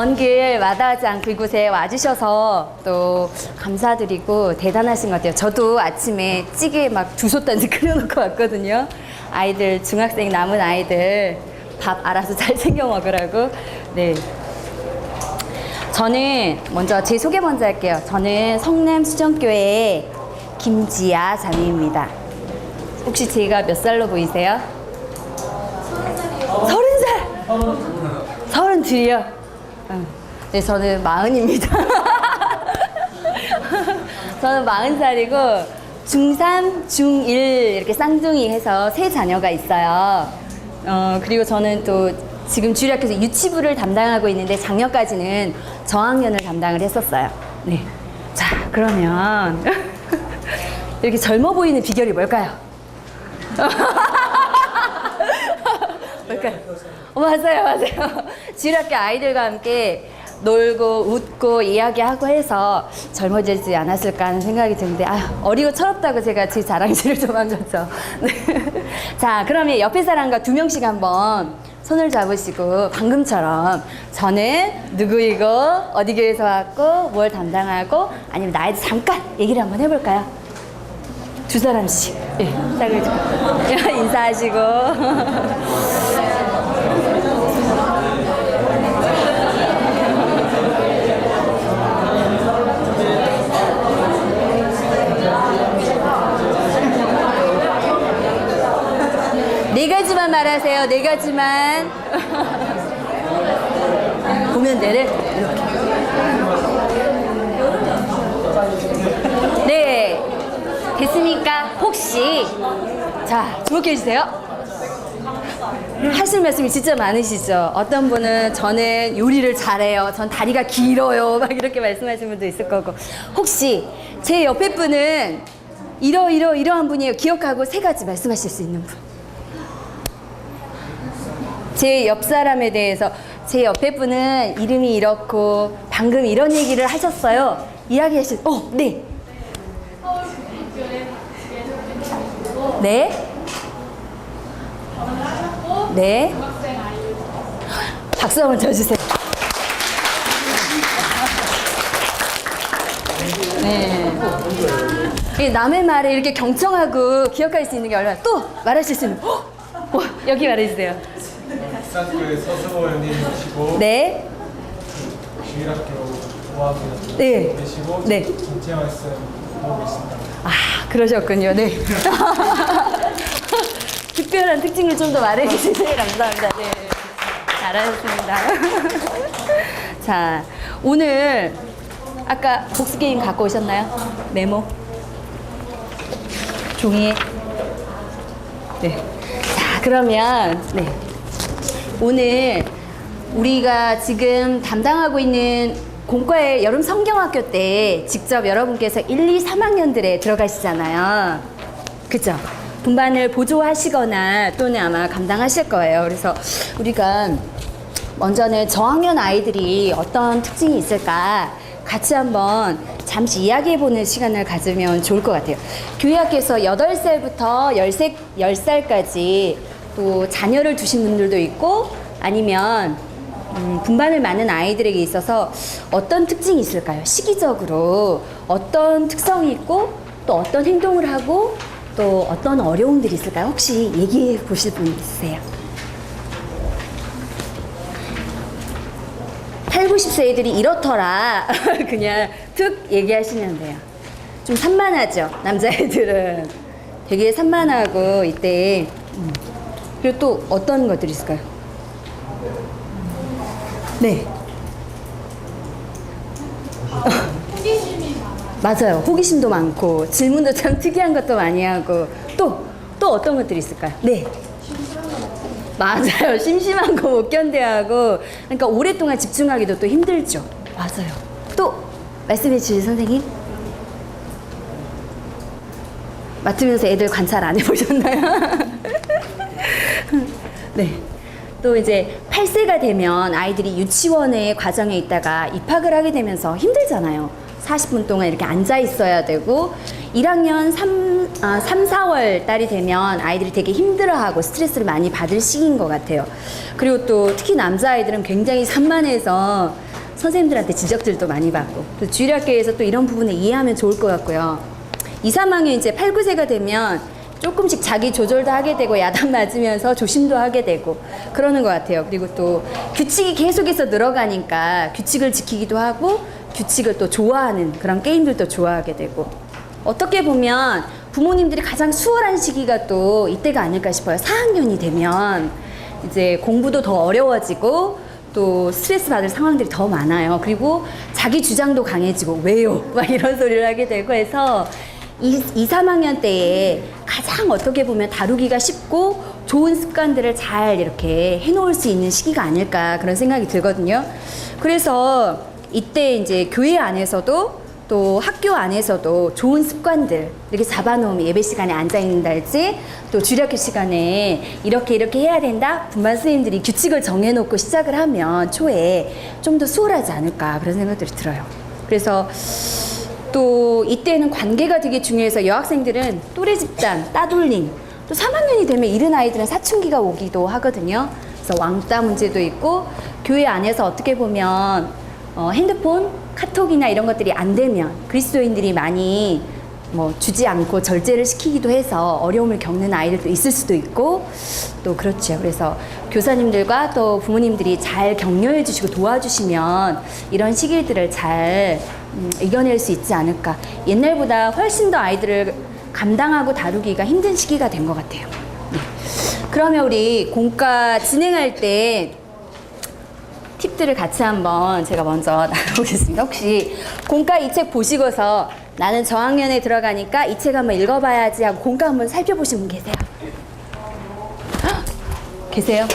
먼 길 마다하지 않고 이곳에 와주셔서 또 감사드리고 대단하신 것 같아요. 저도 아침에 찌개 막 2솥단지 끓여놓고 왔거든요. 아이들, 중학생 남은 아이들 밥 알아서 잘 챙겨 먹으라고. 네. 저는 먼저 제 소개 먼저 할게요. 저는 성남 수정교회의 김지아 자매입니다. 혹시 제가 몇 살로 보이세요? 30살! 32요? 네, 저는 40입니다. 저는 40살이고 중3, 중1 이렇게 쌍둥이 해서 3자녀가 있어요. 그리고 저는 또 지금 주일학교에서 유치부를 담당하고 있는데 작년까지는 저학년을 담당을 했었어요. 네. 자, 그러면 이렇게 젊어 보이는 비결이 뭘까요? 뭘까요? 맞아요. 주일학교 아이들과 함께 놀고 웃고 이야기하고 해서 젊어지지 않았을까 하는 생각이 드는데 어리고 철없다고 제가 제 자랑질을 좀 한 거죠. 네. 자, 그러면 옆에 사람과 2명씩 한번 손을 잡으시고 방금처럼 저는 누구이고 어디 교회에서 왔고 뭘 담당하고 아니면 나에 대해서 잠깐 얘기를 한번 해볼까요? 2사람씩 짝을 잡고 인사하시고 네 가지만 말하세요. 4가지만. 보면 내를 이렇게. 네. 됐습니까? 혹시 자, 주목해 주세요. 하실 말씀이 진짜 많으시죠? 어떤 분은 저는 요리를 잘해요. 전 다리가 길어요. 막 이렇게 말씀하시는 분도 있을 거고. 혹시 제 옆에 분은 이러한 분이에요. 기억하고 3가지 말씀하실 수 있는 분. 제 옆 사람에 대해서 제 옆에 분은 이름이 이렇고 방금 이런 얘기를 하셨어요. 이야기하실 네. 네. 네. 박수 한번 쳐주세요. 네. 남의 말을 이렇게 경청하고 기억할 수 있는 게 얼마나 또 말하실 수 있는 여기 말해주세요. 학교의 서수호연님이시고 네. 주일학교 5학년 네. 계시고 네. 전체 말씀 하고 계십니다. 그러셨군요. 네. 특별한 특징을 좀 더 말해주시면 감사합니다. 네. 잘하셨습니다. 자, 오늘 아까 복수게임 갖고 오셨나요? 메모? 종이에? 네. 자, 그러면 네. 오늘 우리가 지금 담당하고 있는 공과의 여름 성경학교 때 직접 여러분께서 1, 2, 3학년들에 들어가시잖아요. 그죠? 분반을 보조하시거나 또는 아마 감당하실 거예요. 그래서 우리가 먼저는 저학년 아이들이 어떤 특징이 있을까 같이 한번 잠시 이야기해보는 시간을 가지면 좋을 것 같아요. 교회학교에서 8살부터 10살까지 또 자녀를 두신 분들도 있고 아니면 분반을 많은 아이들에게 있어서 어떤 특징이 있을까요? 시기적으로 어떤 특성이 있고 또 어떤 행동을 하고 또 어떤 어려움들이 있을까요? 혹시 얘기해 보실 분 있으세요? 8, 90세 애들이 이렇더라 그냥 툭 얘기하시면 돼요. 좀 산만하죠? 남자애들은 되게 산만하고 이때 그리고 또 어떤 것들이 있을까요? 네. 맞아요. 호기심도 많고 질문도 참 특이한 것도 많이 하고 또 어떤 것들이 있을까요? 네. 맞아요. 심심한 거 못 견뎌하고 그러니까 오랫동안 집중하기도 또 힘들죠. 맞아요. 또 말씀해 주실 선생님? 맡으면서 애들 관찰 안 해보셨나요? 네. 또 이제 8세가 되면 아이들이 유치원의 과정에 있다가 입학을 하게 되면서 힘들잖아요. 40분 동안 이렇게 앉아 있어야 되고 1학년 3, 4월 달이 되면 아이들이 되게 힘들어하고 스트레스를 많이 받을 시기인 것 같아요. 그리고 또 특히 남자아이들은 굉장히 산만해서 선생님들한테 지적들도 많이 받고 또 주일학교에서 또 이런 부분을 이해하면 좋을 것 같고요. 2, 3학년 이제 8, 9세가 되면 조금씩 자기 조절도 하게 되고 야단 맞으면서 조심도 하게 되고 그러는 것 같아요. 그리고 또 규칙이 계속해서 늘어가니까 규칙을 지키기도 하고 규칙을 또 좋아하는 그런 게임들도 좋아하게 되고 어떻게 보면 부모님들이 가장 수월한 시기가 또 이때가 아닐까 싶어요. 4학년이 되면 이제 공부도 더 어려워지고 또 스트레스 받을 상황들이 더 많아요. 그리고 자기 주장도 강해지고 왜요? 막 이런 소리를 하게 되고 해서 2, 3학년 때에 가장 어떻게 보면 다루기가 쉽고 좋은 습관들을 잘 이렇게 해놓을 수 있는 시기가 아닐까 그런 생각이 들거든요. 그래서 이때 이제 교회 안에서도 또 학교 안에서도 좋은 습관들 이렇게 잡아놓으면 예배 시간에 앉아있는달지 또 주일학교 시간에 이렇게 해야 된다 분반 선생님들이 규칙을 정해놓고 시작을 하면 초에 좀 더 수월하지 않을까 그런 생각들이 들어요. 그래서 또 이때는 관계가 되게 중요해서 여학생들은 또래 집단, 따돌림 또 3학년이 되면 이른 아이들은 사춘기가 오기도 하거든요. 그래서 왕따 문제도 있고 교회 안에서 어떻게 보면 핸드폰, 카톡이나 이런 것들이 안 되면 그리스도인들이 많이 주지 않고 절제를 시키기도 해서 어려움을 겪는 아이들도 있을 수도 있고 또 그렇죠. 그래서 교사님들과 또 부모님들이 잘 격려해 주시고 도와주시면 이런 시기들을 잘 이겨낼 수 있지 않을까. 옛날보다 훨씬 더 아이들을 감당하고 다루기가 힘든 시기가 된 것 같아요. 네. 그러면 우리 공과 진행할 때 팁들을 같이 한번 제가 먼저 나눠보겠습니다. 혹시 공과 이 책 보시고서 나는 저학년에 들어가니까 이 책 한번 읽어봐야지 하고 공과 한번 살펴보신 분 계세요? 헉! 계세요?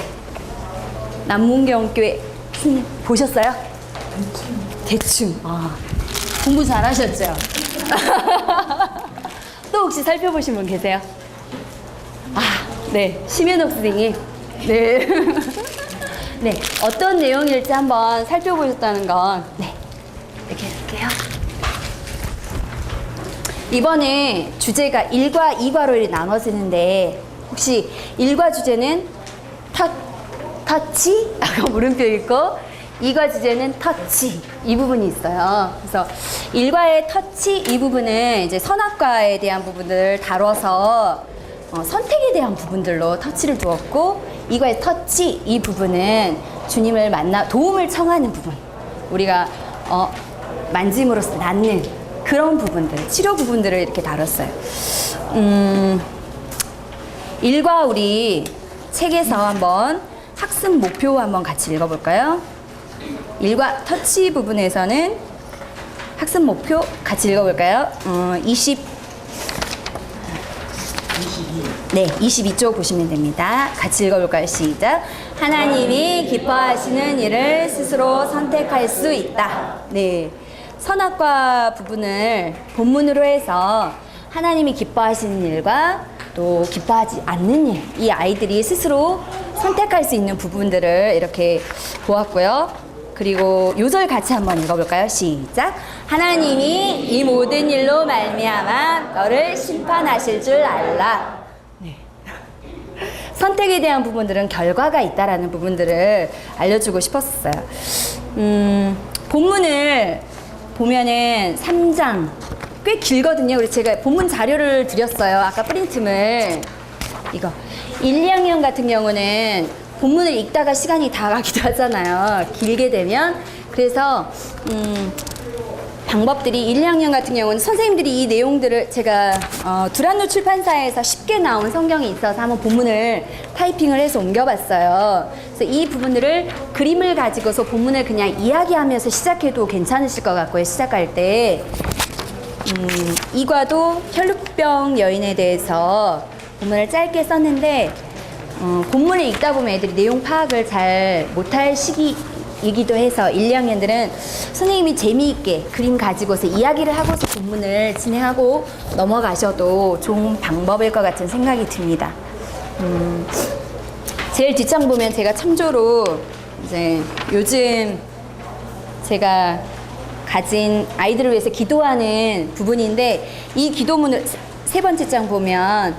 남문경교회 스님 보셨어요? 대충. 공부 잘하셨죠? 또 혹시 살펴보신 분 계세요? 네. 심현옥 선생님. 네. 네. 어떤 내용일지 한번 살펴보셨다는 건, 네. 이렇게 해볼게요. 이번에 주제가 1과 2과로 나눠지는데, 혹시 1과 주제는 터치? 아까 물음표 있고, 2과 주제는 터치 이 부분이 있어요. 그래서 1과의 터치 이 부분은 이제 선악과에 대한 부분을 다뤄서 선택에 대한 부분들로 터치를 두었고 2과의 터치 이 부분은 주님을 만나 도움을 청하는 부분 우리가 만짐으로써 낫는 그런 부분들 치료 부분들을 이렇게 다뤘어요. 1과 우리 책에서 한번 학습 목표 한번 같이 읽어볼까요? 1과 터치 부분에서는 학습 목표 같이 읽어볼까요? 22쪽 보시면 됩니다. 같이 읽어볼까요? 시작. 하나님이 기뻐하시는 일을 스스로 선택할 수 있다. 네. 선악과 부분을 본문으로 해서 하나님이 기뻐하시는 일과 또 기뻐하지 않는 일, 이 아이들이 스스로 선택할 수 있는 부분들을 이렇게 보았고요. 그리고 요절 같이 한번 읽어볼까요? 시작. 하나님이 이 모든 일로 말미암아 너를 심판하실 줄 알라. 네. 선택에 대한 부분들은 결과가 있다라는 부분들을 알려주고 싶었어요. 본문을 보면은 3장 꽤 길거든요. 그래서 제가 본문 자료를 드렸어요. 아까 프린트물 이거 1, 2학년 같은 경우는 본문을 읽다가 시간이 다 가기도 하잖아요. 길게 되면. 그래서 방법들이 1, 2학년 같은 경우는 선생님들이 이 내용들을 제가 두란노 출판사에서 쉽게 나온 성경이 있어서 한번 본문을 타이핑을 해서 옮겨봤어요. 그래서 이 부분들을 그림을 가지고서 본문을 그냥 이야기하면서 시작해도 괜찮으실 것 같고요. 시작할 때 이과도 혈루병 여인에 대해서 본문을 짧게 썼는데 본문을 읽다 보면 애들이 내용 파악을 잘 못할 시기이기도 해서 1, 2학년들은 선생님이 재미있게 그림 가지고서 이야기를 하고서 본문을 진행하고 넘어가셔도 좋은 방법일 것 같은 생각이 듭니다. 제일 뒷장 보면 제가 참조로 이제 요즘 제가 가진 아이들을 위해서 기도하는 부분인데 이 기도문을 세 번째 장 보면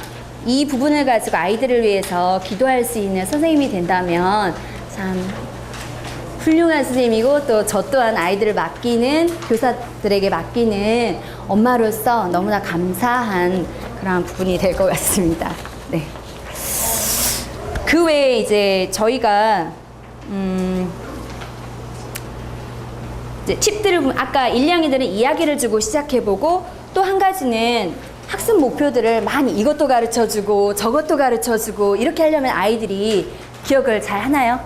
이 부분을 가지고 아이들을 위해서 기도할 수 있는 선생님이 된다면 참 훌륭한 선생님이고 또 저 또한 아이들을 맡기는 교사들에게 맡기는 엄마로서 너무나 감사한 그런 부분이 될 것 같습니다. 네. 그 외에 이제 저희가 이제 팁들을 보면 아까 1, 2학년들은 이야기를 주고 시작해보고 또 한 가지는 학습 목표들을 많이 이것도 가르쳐주고 저것도 가르쳐주고 이렇게 하려면 아이들이 기억을 잘 하나요?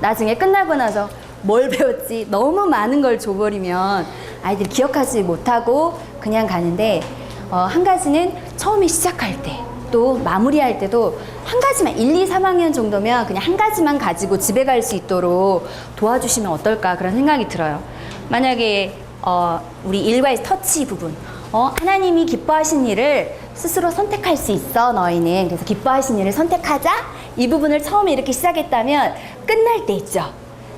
나중에 끝나고 나서 뭘 배웠지 너무 많은 걸 줘버리면 아이들이 기억하지 못하고 그냥 가는데 한 가지는 처음에 시작할 때 또 마무리할 때도 한 가지만 1, 2, 3학년 정도면 그냥 한 가지만 가지고 집에 갈 수 있도록 도와주시면 어떨까 그런 생각이 들어요. 만약에 우리 일과의 터치 부분 하나님이 기뻐하신 일을 스스로 선택할 수 있어 너희는. 그래서 기뻐하신 일을 선택하자 이 부분을 처음에 이렇게 시작했다면 끝날 때 있죠.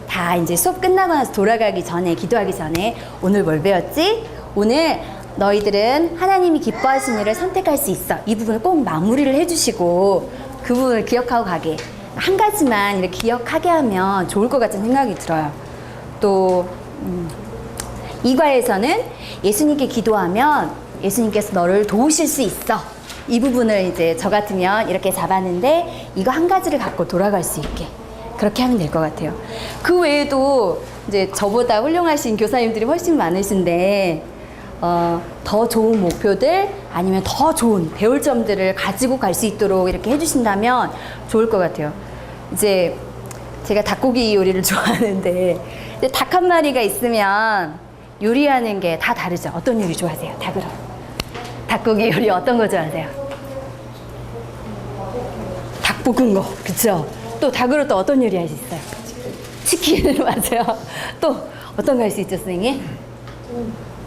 다 이제 수업 끝나고 나서 돌아가기 전에 기도하기 전에 오늘 뭘 배웠지? 오늘 너희들은 하나님이 기뻐하신 일을 선택할 수 있어. 이 부분을 꼭 마무리를 해주시고 그 부분을 기억하고 가게. 한 가지만 이렇게 기억하게 하면 좋을 것 같은 생각이 들어요. 또 이과에서는 예수님께 기도하면 예수님께서 너를 도우실 수 있어. 이 부분을 이제 저 같으면 이렇게 잡았는데 이거 한 가지를 갖고 돌아갈 수 있게 그렇게 하면 될 것 같아요. 그 외에도 이제 저보다 훌륭하신 교사님들이 훨씬 많으신데 더 좋은 목표들 아니면 더 좋은 배울 점들을 가지고 갈 수 있도록 이렇게 해주신다면 좋을 것 같아요. 이제 제가 닭고기 요리를 좋아하는데 닭 한 마리가 있으면 요리하는 게 다 다르죠. 어떤 요리 좋아하세요? 닭으로. 닭고기 요리 어떤 거 좋아하세요? 닭 볶은 거, 그쵸? 또 닭으로 또 어떤 요리 할 수 있어요? 치킨, 맞아요. 또 어떤 거 할 수 있죠, 선생님?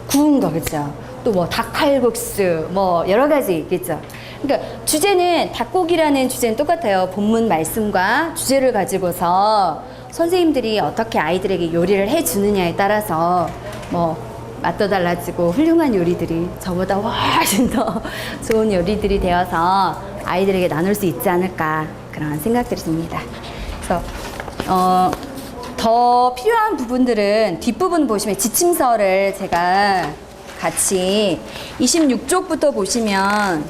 구운 거, 그쵸? 또 뭐 닭칼국수, 뭐 여러 가지 있겠죠? 그러니까 주제는 닭고기라는 주제는 똑같아요. 본문 말씀과 주제를 가지고서 선생님들이 어떻게 아이들에게 요리를 해주느냐에 따라서 뭐 맛도 달라지고 훌륭한 요리들이 저보다 훨씬 더 좋은 요리들이 되어서 아이들에게 나눌 수 있지 않을까 그런 생각들이 듭니다. 그래서 더 필요한 부분들은 뒷부분 보시면 지침서를 제가 같이 26쪽부터 보시면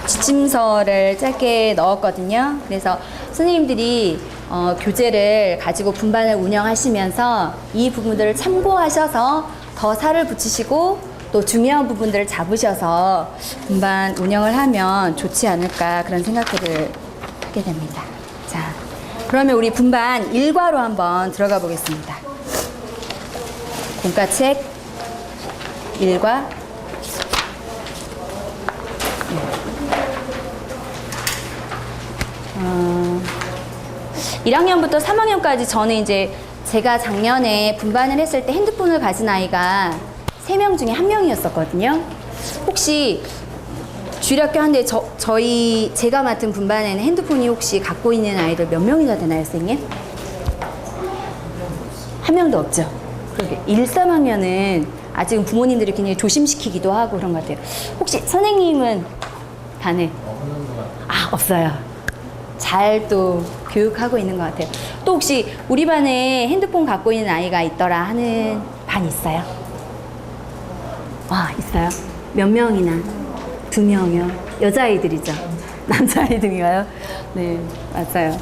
지침서를 짧게 넣었거든요. 그래서 선생님들이 교재를 가지고 분반을 운영하시면서 이 부분들을 참고하셔서 더 살을 붙이시고 또 중요한 부분들을 잡으셔서 분반 운영을 하면 좋지 않을까 그런 생각들을 하게 됩니다. 자, 그러면 우리 분반 1과로 한번 들어가 보겠습니다. 공과책 1과 1학년부터 3학년까지 저는 이제 제가 작년에 분반을 했을 때 핸드폰을 가진 아이가 3명 중에 1명이었었거든요. 혹시 주일학교 한데 제가 맡은 분반에는 핸드폰이 혹시 갖고 있는 아이들 몇 명이나 되나요, 선생님? 1명도 없죠. 그러게 1, 3학년은 아직은 부모님들이 굉장히 조심시키기도 하고 그런 것 같아요. 혹시 선생님은 반에? 없어요. 잘 또 교육하고 있는 것 같아요. 또 혹시 우리 반에 핸드폰 갖고 있는 아이가 있더라 하는 반 있어요? 있어요. 몇 명이나? 2명이요. 여자아이들이죠. 남자아이들인가요? 네, 맞아요.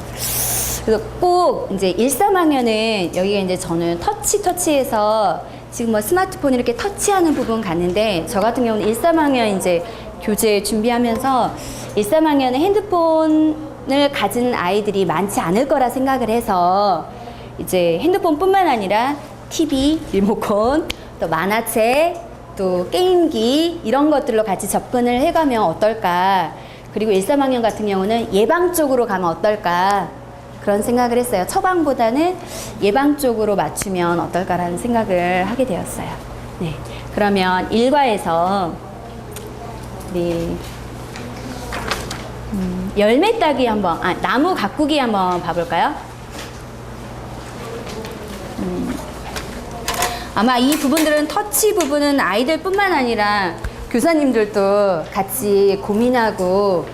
그래서 꼭 이제 1, 3학년은 여기가 이제 저는 터치해서 지금 뭐 스마트폰 이렇게 터치하는 부분 갔는데 저 같은 경우는 1, 3학년 이제 교재 준비하면서 1, 3학년은 핸드폰을 가진 아이들이 많지 않을 거라 생각을 해서 이제 핸드폰뿐만 아니라 TV, 리모컨, 또 만화책, 또 게임기 이런 것들로 같이 접근을 해가면 어떨까. 그리고 1, 3학년 같은 경우는 예방 쪽으로 가면 어떨까 그런 생각을 했어요. 처방보다는 예방 쪽으로 맞추면 어떨까라는 생각을 하게 되었어요. 네, 그러면 1과에서 우리 열매 따기 한번, 나무 가꾸기 한번 봐볼까요? 아마 이 부분들은 터치 부분은 아이들뿐만 아니라 교사님들도 같이 고민하고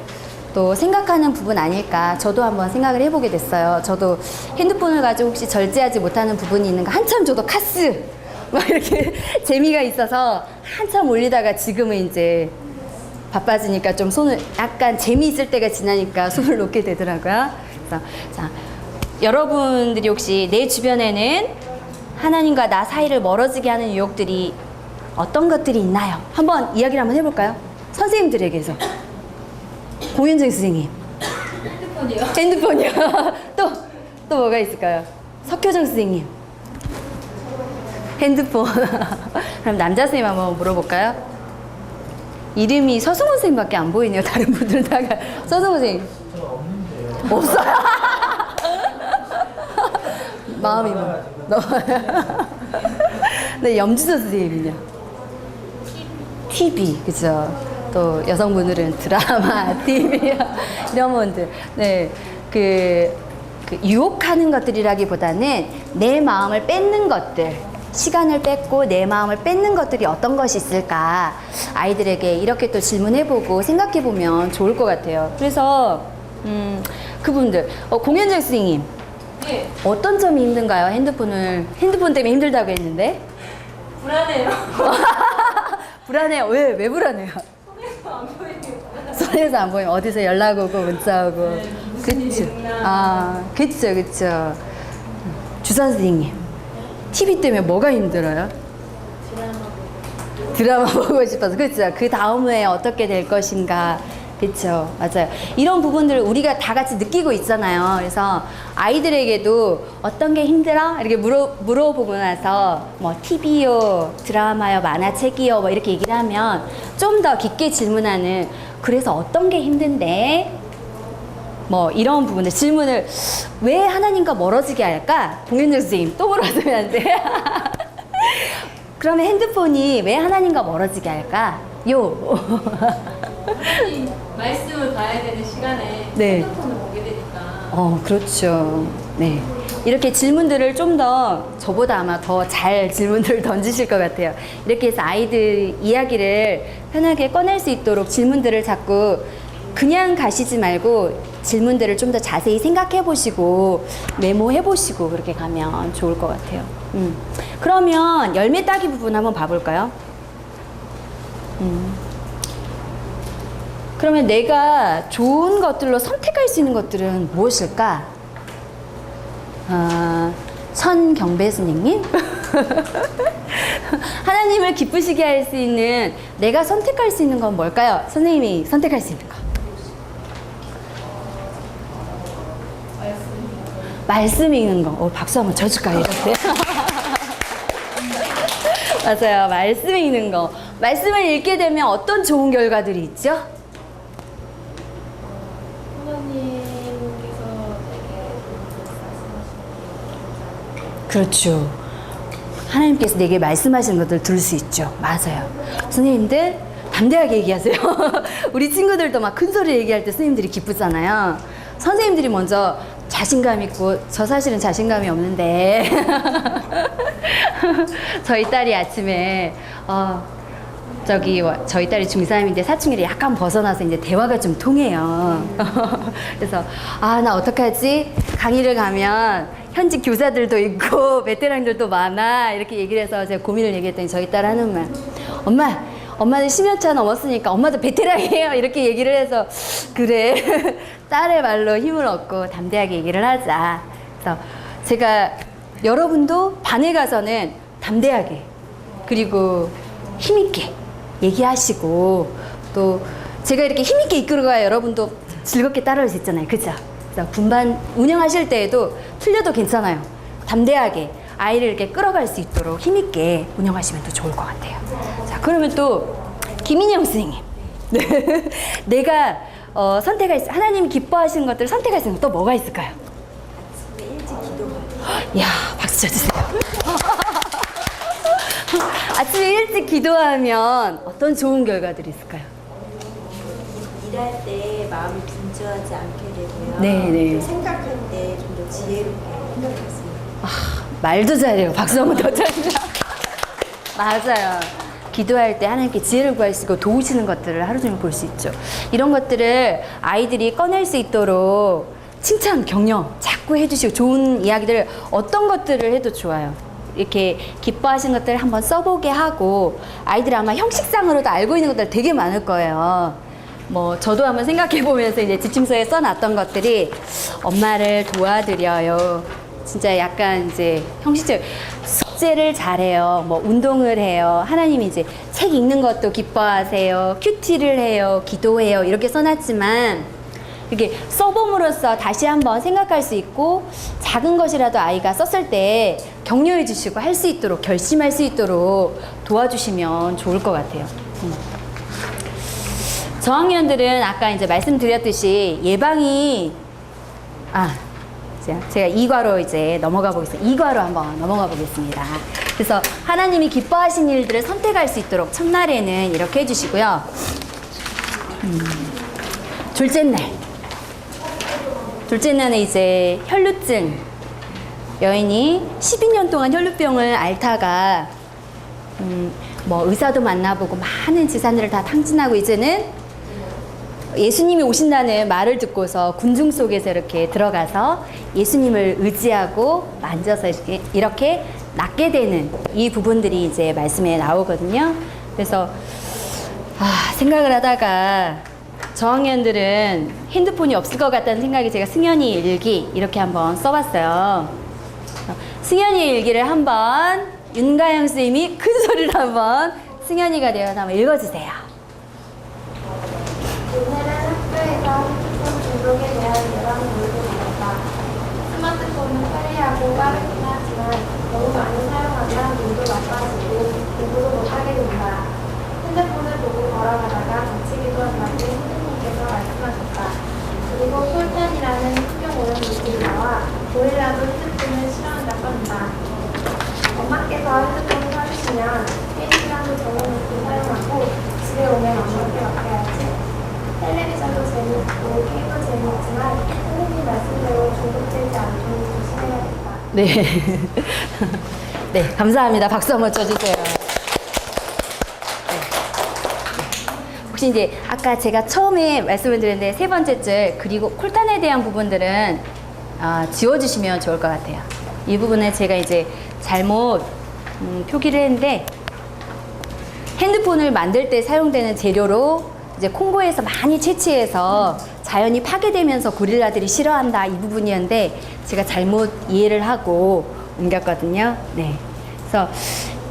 또 또 생각하는 부분 아닐까 저도 한번 생각을 해보게 됐어요. 저도 핸드폰을 가지고 혹시 절제하지 못하는 부분이 있는가 한참 저도 카스 막 이렇게 재미가 있어서 한참 올리다가 지금은 이제 바빠지니까 좀 손을 약간 재미있을 때가 지나니까 손을 놓게 되더라고요. 그래서 자, 여러분들이 혹시 내 주변에는 하나님과 나 사이를 멀어지게 하는 유혹들이 어떤 것들이 있나요? 한번 이야기를 한번 해볼까요? 선생님들에게서. 공현정 선생님. 핸드폰이요? 핸드폰이요. 또 뭐가 있을까요? 석효정 선생님. 핸드폰. 그럼 남자 선생님 한번 물어볼까요? 이름이 서승훈 선생님밖에 안 보이네요. 다른 분들은 다. 서승훈 선생님. 없어요. 마음이 뭐. 네, 염주서 선생님은요? TV, 그죠? 또 여성분들은 드라마, TV 이런 분들. 네, 그 유혹하는 것들이라기보다는 내 마음을 뺏는 것들. 시간을 뺏고 내 마음을 뺏는 것들이 어떤 것이 있을까 아이들에게 이렇게 또 질문해보고 생각해보면 좋을 것 같아요. 그래서 그분들 공연장 선생님 네, 어떤 점이 힘든가요? 핸드폰 때문에 힘들다고 했는데 불안해요. 불안해요. 왜 불안해요? 손에서 안 보이니까. 손에서 안 보이면 어디서 연락 오고 문자 오고 네, 무슨 그쵸. 일이구나. 아 그쵸. 주산 선생님 TV 때문에 뭐가 힘들어요? 드라마 보고 싶어서. 그렇죠. 그 다음 후에 어떻게 될 것인가. 그렇죠. 맞아요. 이런 부분들을 우리가 다 같이 느끼고 있잖아요. 그래서 아이들에게도 어떤 게 힘들어? 이렇게 물어보고 나서 뭐 TV요, 드라마요, 만화책이요 뭐 이렇게 얘기를 하면 좀 더 깊게 질문하는 그래서 어떤 게 힘든데? 뭐 이런 부분들 질문을 왜 하나님과 멀어지게 할까? 공연정 선생님 또 물어보면 안 돼. 그러면 핸드폰이 왜 하나님과 멀어지게 할까? 하나님 말씀을 봐야 되는 시간에 네. 핸드폰을 보게 되니까. 그렇죠. 네. 이렇게 질문들을 좀 더 저보다 아마 더 잘 질문들을 던지실 것 같아요. 이렇게 해서 아이들 이야기를 편하게 꺼낼 수 있도록 질문들을 자꾸 그냥 가시지 말고 질문들을 좀 더 자세히 생각해 보시고 메모해 보시고 그렇게 가면 좋을 것 같아요. 그러면 열매 따기 부분 한번 봐볼까요? 그러면 내가 좋은 것들로 선택할 수 있는 것들은 무엇일까? 선경배 선생님? 하나님을 기쁘시게 할 수 있는 내가 선택할 수 있는 건 뭘까요? 선생님이 선택할 수 있는 거. 말씀 읽는 거. 박수 한번 쳐줄까요? 이렇게. 맞아요. 말씀 읽는 거. 말씀을 읽게 되면 어떤 좋은 결과들이 있죠? 하나님께서 내게 그렇죠. 하나님께서 내게 말씀하시는 것들 들을 수 있죠. 맞아요. 선생님들 담대하게 얘기하세요. 우리 친구들도 막 큰 소리 얘기할 때 선생님들이 기쁘잖아요. 선생님들이 먼저 자신감 있고 저 사실은 자신감이 없는데 저희 딸이 아침에 저희 딸이 중3인데 사춘기를 약간 벗어나서 이제 대화가 좀 통해요. 그래서 나 어떡하지? 강의를 가면 현직 교사들도 있고 베테랑들도 많아 이렇게 얘기를 해서 제가 고민을 얘기했더니 저희 딸 하는 말 엄마는 10년 차 넘었으니까 엄마도 베테랑이에요 이렇게 얘기를 해서 그래 딸의 말로 힘을 얻고 담대하게 얘기를 하자. 그래서 제가 여러분도 반에 가서는 담대하게 그리고 힘있게 얘기하시고 또 제가 이렇게 힘있게 이끌어가야 여러분도 즐겁게 따라올 수 있잖아요. 그죠? 그래서 분반 운영하실 때에도 틀려도 괜찮아요. 담대하게 아이를 이렇게 끌어갈 수 있도록 힘있게 운영하시면 더 좋을 것 같아요. 자, 그러면 또 김인영 선생님. 내가 하나님이 기뻐하시는 것들을 선택할 수 있는 또 뭐가 있을까요? 일찍 기도하고. 이야, 박수 쳐주세요. 아침에 일찍 기도하면 어떤 좋은 결과들이 있을까요? 일할 때 마음이 분주하지 않게 되고요. 네. 또 생각할 때 좀 더 지혜롭게 생각했습니다. 말도 잘해요. 박수 한번 더 쳐주세요. 맞아요. 기도할 때 하나님께 지혜를 구할 수 있고 도우시는 것들을 하루 종일 볼 수 있죠. 이런 것들을 아이들이 꺼낼 수 있도록 칭찬, 격려 자꾸 해주시고 좋은 이야기들을 어떤 것들을 해도 좋아요. 이렇게 기뻐하시는 것들을 한번 써보게 하고 아이들이 아마 형식상으로도 알고 있는 것들 되게 많을 거예요. 뭐 저도 한번 생각해 보면서 이제 지침서에 써놨던 것들이 엄마를 도와드려요. 진짜 약간 이제 형식적 숙제를 잘해요. 뭐 운동을 해요. 하나님이 이제 책 읽는 것도 기뻐하세요. 큐티를 해요. 기도해요. 이렇게 써놨지만 이렇게 써봄으로써 다시 한번 생각할 수 있고 작은 것이라도 아이가 썼을 때 격려해 주시고 할 수 있도록 결심할 수 있도록 도와주시면 좋을 것 같아요. 저학년들은 아까 이제 말씀드렸듯이 예방이 제가 2과로 이제 넘어가 보겠습니다. 2과로 한번 넘어가 보겠습니다. 그래서 하나님이 기뻐하신 일들을 선택할 수 있도록 첫날에는 이렇게 해주시고요. 둘째 날은 이제 혈루증. 여인이 12년 동안 혈루병을 앓다가 뭐 의사도 만나보고 많은 재산들을 다 탕진하고 이제는 예수님이 오신다는 말을 듣고서 군중 속에서 이렇게 들어가서 예수님을 의지하고 만져서 이렇게 낫게 되는 이 부분들이 이제 말씀에 나오거든요. 그래서 생각을 하다가 저학년들은 핸드폰이 없을 것 같다는 생각이 제가 승현이 일기 이렇게 한번 써봤어요. 승현이 일기를 한번 윤가영 선생님이 큰 소리로 한번 승현이가 되어서 한번 읽어주세요. 오늘은 학교에서 핸드폰 중독에 대한 예방 교육을 받았다. 스마트폰은 편리하고 빠르긴 하지만 너무 많이 사용하면 눈도 나빠지고 공부도 못하게 된다. 핸드폰을 보고 걸어가다가 다치기도 한다고 선생님께서 말씀하셨다. 그리고 폴탄이라는 풍경 오염 물질이 나와 고릴라도 핸드폰을 싫어한다고 한다. 엄마께서 핸드폰을 사주시면 게임 시간도 정해놓고 사용하고 집에 오면 엄마께 맡겨야지. 텔레비전도 재밌고 게임도 재밌지만 선생님 말씀대로 중독되지 않도록 조심해야겠다. 네. 네, 감사합니다. 박수 한번 쳐주세요. 네. 혹시 이제 아까 제가 처음에 말씀을 드렸는데 세 번째 줄 그리고 콜탄에 대한 부분들은 지워주시면 좋을 것 같아요. 이 부분은 제가 이제 잘못 표기를 했는데 핸드폰을 만들 때 사용되는 재료로 이제 콩고에서 많이 채취해서 자연이 파괴되면서 고릴라들이 싫어한다 이 부분이었는데 제가 잘못 이해를 하고 옮겼거든요. 네. 그래서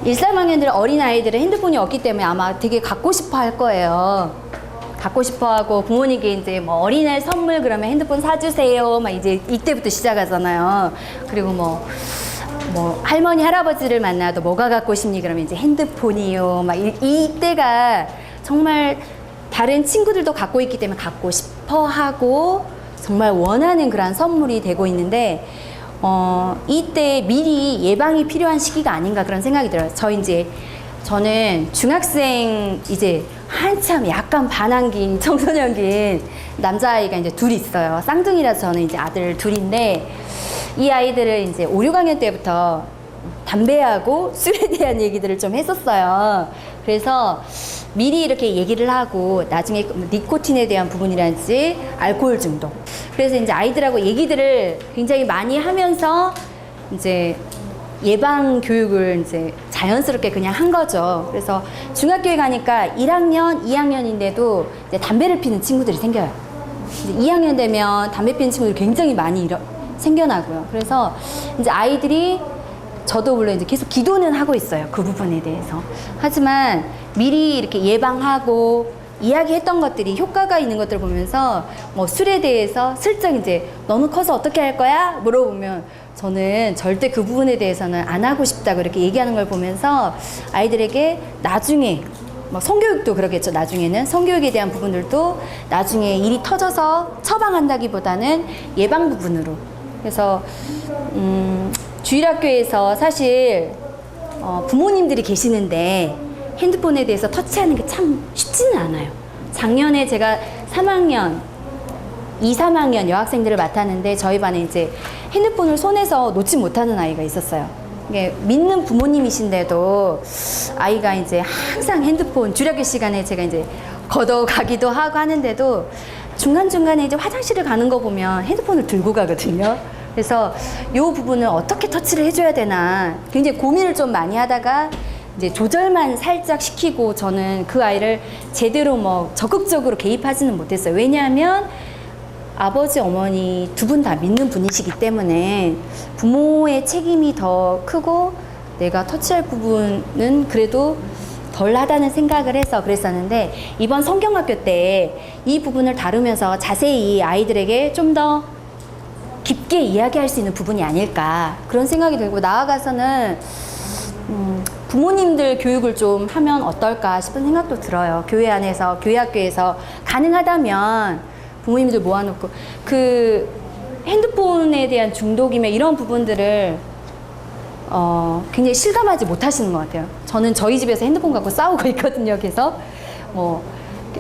1, 3학년들 어린아이들은 핸드폰이 없기 때문에 아마 되게 갖고 싶어 할 거예요. 갖고 싶어 하고 부모님께 이제 뭐 어린이날 선물 그러면 핸드폰 사주세요. 막 이제 이때부터 시작하잖아요. 그리고 뭐 할머니, 할아버지를 만나도 뭐가 갖고 싶니? 그러면 이제 핸드폰이요. 막 이때가 정말 다른 친구들도 갖고 있기 때문에 갖고 싶어 하고 정말 원하는 그런 선물이 되고 있는데 이때 미리 예방이 필요한 시기가 아닌가 그런 생각이 들어요. 저는 중학생 이제 한참 약간 반항긴 청소년기인 남자아이가 이제 둘이 있어요. 쌍둥이라서 저는 이제 아들 둘인데 이 아이들을 이제 5, 6학년 때부터 담배하고 술에 대한 얘기들을 좀 했었어요. 그래서 미리 이렇게 얘기를 하고 나중에 니코틴에 대한 부분이라든지 알코올 중독. 그래서 이제 아이들하고 얘기들을 굉장히 많이 하면서 이제 예방 교육을 이제 자연스럽게 그냥 한 거죠. 그래서 중학교에 가니까 1학년, 2학년인데도 이제 담배를 피는 친구들이 생겨요. 이제 2학년 되면 담배 피는 친구들이 굉장히 많이 생겨나고요. 그래서 이제 아이들이 저도 물론 이제 계속 기도는 하고 있어요. 그 부분에 대해서. 하지만 미리 이렇게 예방하고 이야기했던 것들이 효과가 있는 것들을 보면서 뭐 술에 대해서 슬쩍 이제 너는 커서 어떻게 할 거야? 물어보면 저는 절대 그 부분에 대해서는 안 하고 싶다 그렇게 얘기하는 걸 보면서 아이들에게 나중에 뭐 성교육도 그러겠죠. 나중에는 성교육에 대한 부분들도 나중에 일이 터져서 처방한다기보다는 예방 부분으로. 그래서 주일학교에서 사실 부모님들이 계시는데 핸드폰에 대해서 터치하는 게 참 쉽지는 않아요. 작년에 제가 3학년, 2, 3학년 여학생들을 맡았는데 저희 반에 이제 핸드폰을 손에서 놓지 못하는 아이가 있었어요. 이게 믿는 부모님이신데도 아이가 이제 항상 핸드폰 주력의 시간에 제가 이제 걷어가기도 하고 하는데도 중간중간에 이제 화장실을 가는 거 보면 핸드폰을 들고 가거든요. 그래서 이 부분을 어떻게 터치를 해줘야 되나 굉장히 고민을 좀 많이 하다가 이제 조절만 살짝 시키고 저는 그 아이를 제대로 뭐 적극적으로 개입하지는 못했어요. 왜냐하면 아버지, 어머니 두 분 다 믿는 분이시기 때문에 부모의 책임이 더 크고 내가 터치할 부분은 그래도 덜 하다는 생각을 해서 그랬었는데 이번 성경학교 때 이 부분을 다루면서 자세히 아이들에게 좀 더 깊게 이야기할 수 있는 부분이 아닐까 그런 생각이 들고 나아가서는 부모님들 교육을 좀 하면 어떨까 싶은 생각도 들어요. 교회 안에서, 교회 학교에서 가능하다면 부모님들 모아놓고 그 핸드폰에 대한 중독이며 이런 부분들을 굉장히 실감하지 못하시는 것 같아요. 저는 저희 집에서 핸드폰 갖고 싸우고 있거든요. 그래서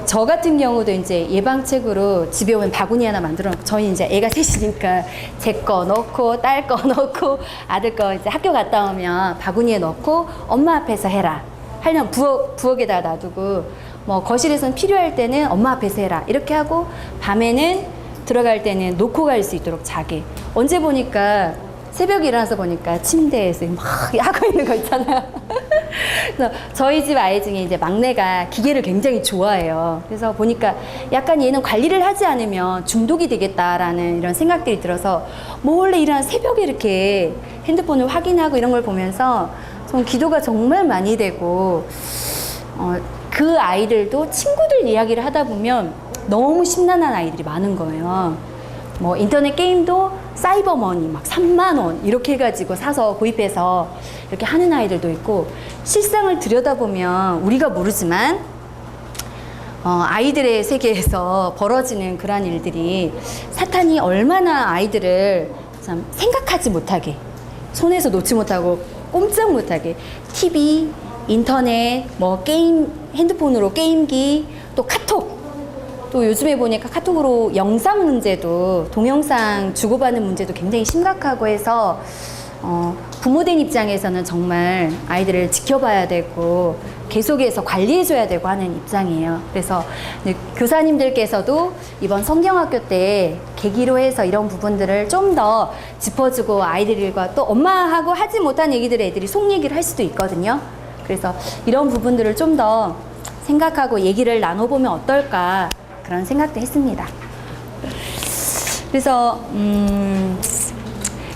저 같은 경우도 이제 예방책으로 집에 오면 바구니 하나 만들어 놓고 저희 이제 애가 셋이니까 제 거 넣고 딸 거 넣고 아들 거 이제 학교 갔다 오면 바구니에 넣고 엄마 앞에서 해라. 하려면 부엌에다 놔두고 뭐 거실에서는 필요할 때는 엄마 앞에서 해라. 이렇게 하고 밤에는 들어갈 때는 놓고 갈 수 있도록 자게. 언제 보니까 새벽에 일어나서 보니까 침대에서 막 하고 있는 거 있잖아요. 그래서 저희 집 아이 중에 이제 막내가 기계를 굉장히 좋아해요. 그래서 보니까 약간 얘는 관리를 하지 않으면 중독이 되겠다라는 이런 생각들이 들어서 몰래 일어나 새벽에 이렇게 핸드폰을 확인하고 이런 걸 보면서 전 기도가 정말 많이 되고 그 아이들도 친구들 이야기를 하다 보면 너무 심란한 아이들이 많은 거예요. 뭐 인터넷 게임도 사이버머니 막 3만 원 이렇게 해가지고 사서 구입해서 이렇게 하는 아이들도 있고 실상을 들여다보면 우리가 모르지만 아이들의 세계에서 벌어지는 그러한 일들이 사탄이 얼마나 아이들을 참 생각하지 못하게 손에서 놓지 못하고 꼼짝 못하게 TV, 인터넷, 뭐 게임, 핸드폰으로 게임기, 또 카톡 또 요즘에 보니까 카톡으로 영상 문제도 동영상 주고받는 문제도 굉장히 심각하고 해서 부모된 입장에서는 정말 아이들을 지켜봐야 되고 계속해서 관리해줘야 되고 하는 입장이에요. 그래서 교사님들께서도 이번 성경학교 때 계기로 해서 이런 부분들을 좀 더 짚어주고 아이들과 또 엄마하고 하지 못한 얘기들을 애들이 속 얘기를 할 수도 있거든요. 그래서 이런 부분들을 좀 더 생각하고 얘기를 나눠보면 어떨까 그런 생각도 했습니다. 그래서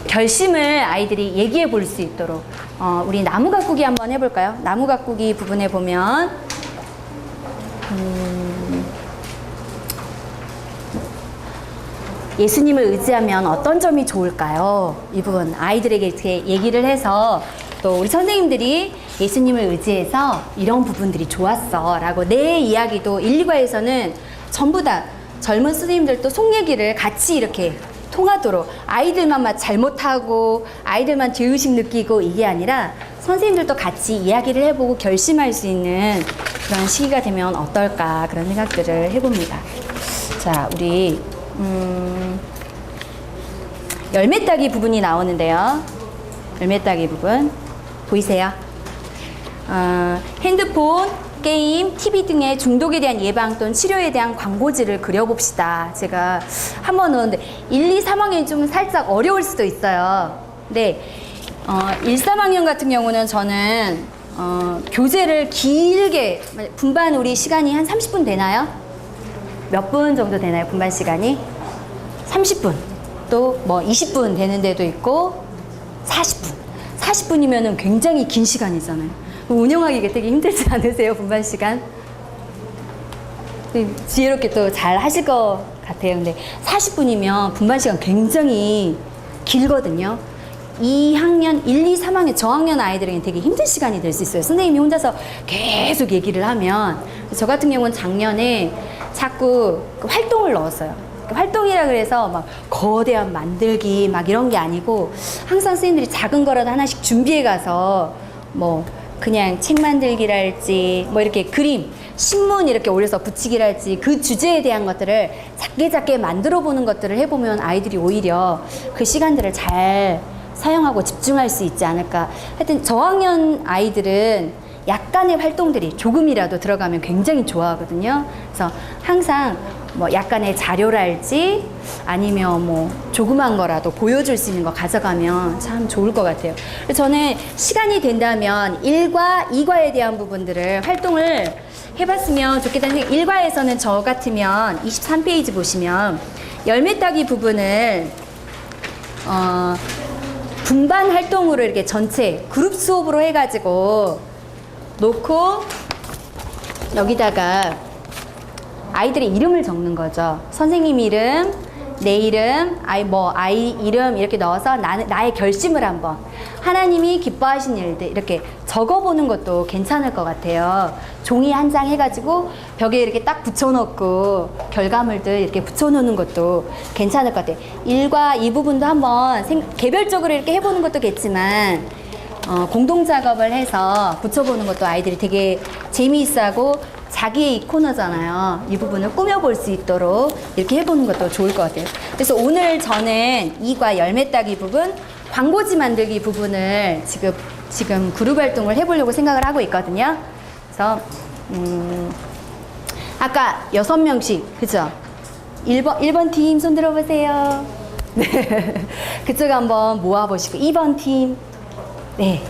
결심을 아이들이 얘기해 볼 수 있도록 우리 나무 가꾸기 한번 해볼까요? 나무 가꾸기 부분에 보면 예수님을 의지하면 어떤 점이 좋을까요? 이 부분 아이들에게 이렇게 얘기를 해서 또 우리 선생님들이 예수님을 의지해서 이런 부분들이 좋았어 라고 내 이야기도 1, 2과에서는 전부 다 젊은 선생님들도 속 얘기를 같이 이렇게 통하도록 아이들만 잘못하고 아이들만 죄의식 느끼고 이게 아니라 선생님들도 같이 이야기를 해보고 결심할 수 있는 그런 시기가 되면 어떨까 그런 생각들을 해봅니다. 자, 우리 열매 따기 부분이 나오는데요. 열매 따기 부분 보이세요? 핸드폰, 게임, TV 등의 중독에 대한 예방 또는 치료에 대한 광고지를 그려봅시다. 제가 한번 넣었는데 1, 2, 3학년이 좀 살짝 어려울 수도 있어요. 근데 1, 3학년 같은 경우는 저는 교재를 길게 분반 우리 시간이 한 30분 되나요? 몇 분 정도 되나요? 분반 시간이? 30분 또 뭐 20분 되는 데도 있고 40분 40분이면은 굉장히 긴 시간이잖아요. 운영하기가 되게 힘들지 않으세요? 분반 시간? 지혜롭게 또 잘 하실 것 같아요. 근데 40분이면 분반 시간 굉장히 길거든요. 2학년, 1, 2, 3학년 저학년 아이들에게는 되게 힘든 시간이 될 수 있어요. 선생님이 혼자서 계속 얘기를 하면. 저 같은 경우는 작년에 자꾸 활동을 넣었어요. 활동이라 그래서 막 거대한 만들기 막 이런 게 아니고 항상 선생님들이 작은 거라도 하나씩 준비해 가서 뭐 그냥 책 만들기랄지 뭐 이렇게 그림, 신문 이렇게 올려서 붙이기랄지 그 주제에 대한 것들을 작게 만들어 보는 것들을 해보면 아이들이 오히려 그 시간들을 잘 사용하고 집중할 수 있지 않을까. 하여튼 저학년 아이들은 약간의 활동들이 조금이라도 들어가면 굉장히 좋아하거든요. 그래서 항상 뭐 약간의 자료랄지 아니면 뭐 조그만 거라도 보여줄 수 있는 거 가져가면 참 좋을 것 같아요. 그래서 저는 시간이 된다면 1과 2과에 대한 부분들을 활동을 해봤으면 좋겠다는 생각. 1과에서는 저 같으면 23페이지 보시면 열매 따기 부분을 분반 활동으로 이렇게 전체 그룹 수업으로 해가지고 놓고 여기다가 아이들의 이름을 적는 거죠. 선생님 이름, 내 이름, 아이 이름 이렇게 넣어서 나의 결심을 한번 하나님이 기뻐하신 일들 이렇게 적어보는 것도 괜찮을 것 같아요. 종이 한 장 해가지고 벽에 이렇게 딱 붙여놓고 결과물들 이렇게 붙여놓는 것도 괜찮을 것 같아요. 1과 2 부분도 한번 개별적으로 이렇게 해보는 것도 겠지만 공동 작업을 해서 붙여보는 것도 아이들이 되게 재미있어하고 자기의 이 코너잖아요. 이 부분을 꾸며볼 수 있도록 이렇게 해보는 것도 좋을 것 같아요. 그래서 오늘 저는 2과 열매 따기 부분, 광고지 만들기 부분을 지금 그룹 활동을 해보려고 생각을 하고 있거든요. 그래서 아까 6명씩 그죠? 1번 팀 손 들어보세요. 네. 그쪽 한번 모아보시고 2번 팀 네,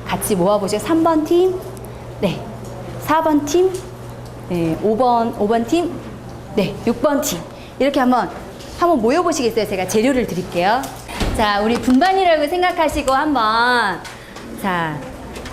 같이 모아보시고 3번 팀 네, 4번 팀 네, 5번 팀 네, 6번 팀 이렇게 한번 모여보시겠어요? 제가 재료를 드릴게요. 자, 우리 분반이라고 생각하시고 한번 자,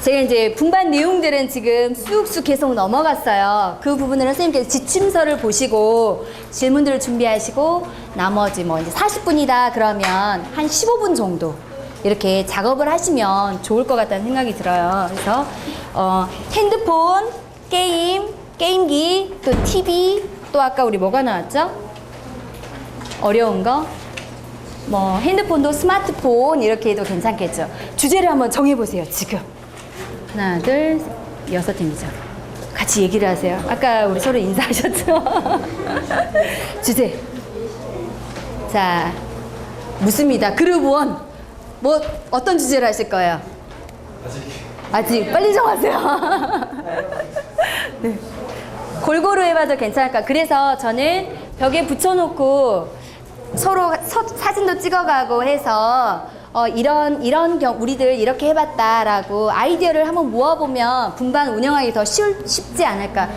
제가 이제 분반 내용들은 지금 쑥쑥 계속 넘어갔어요. 그 부분을 선생님께서 지침서를 보시고 질문들을 준비하시고 나머지 뭐 이제 40분이다 그러면 한 15분 정도 이렇게 작업을 하시면 좋을 것 같다는 생각이 들어요. 그래서 핸드폰, 게임기, 또 TV, 또 아까 우리 뭐가 나왔죠? 어려운 거? 뭐 핸드폰도 스마트폰 이렇게 해도 괜찮겠죠. 주제를 한번 정해보세요. 지금 하나, 둘, 6팀이죠. 같이 얘기를 하세요. 아까 우리 서로 인사하셨죠? 주제. 자, 묻습니다. 그룹 1. 뭐 어떤 주제를 하실 거예요? 아직 빨리 정하세요. 네. 골고루 해봐도 괜찮을까. 그래서 저는 벽에 붙여놓고 서로 사진도 찍어가고 해서 이런 경우 우리들 이렇게 해봤다라고 아이디어를 한번 모아보면 분반 운영하기 더 쉽지 않을까.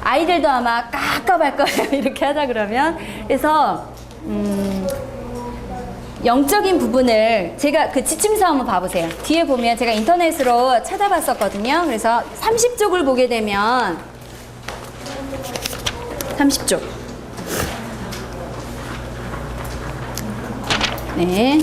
아이들도 아마 깝깝할 거예요. 이렇게 하자 그러면. 그래서 영적인 부분을 제가 그 지침서 한번 봐보세요. 뒤에 보면 제가 인터넷으로 찾아봤었거든요. 그래서 30쪽을 보게 되면 30쪽. 네.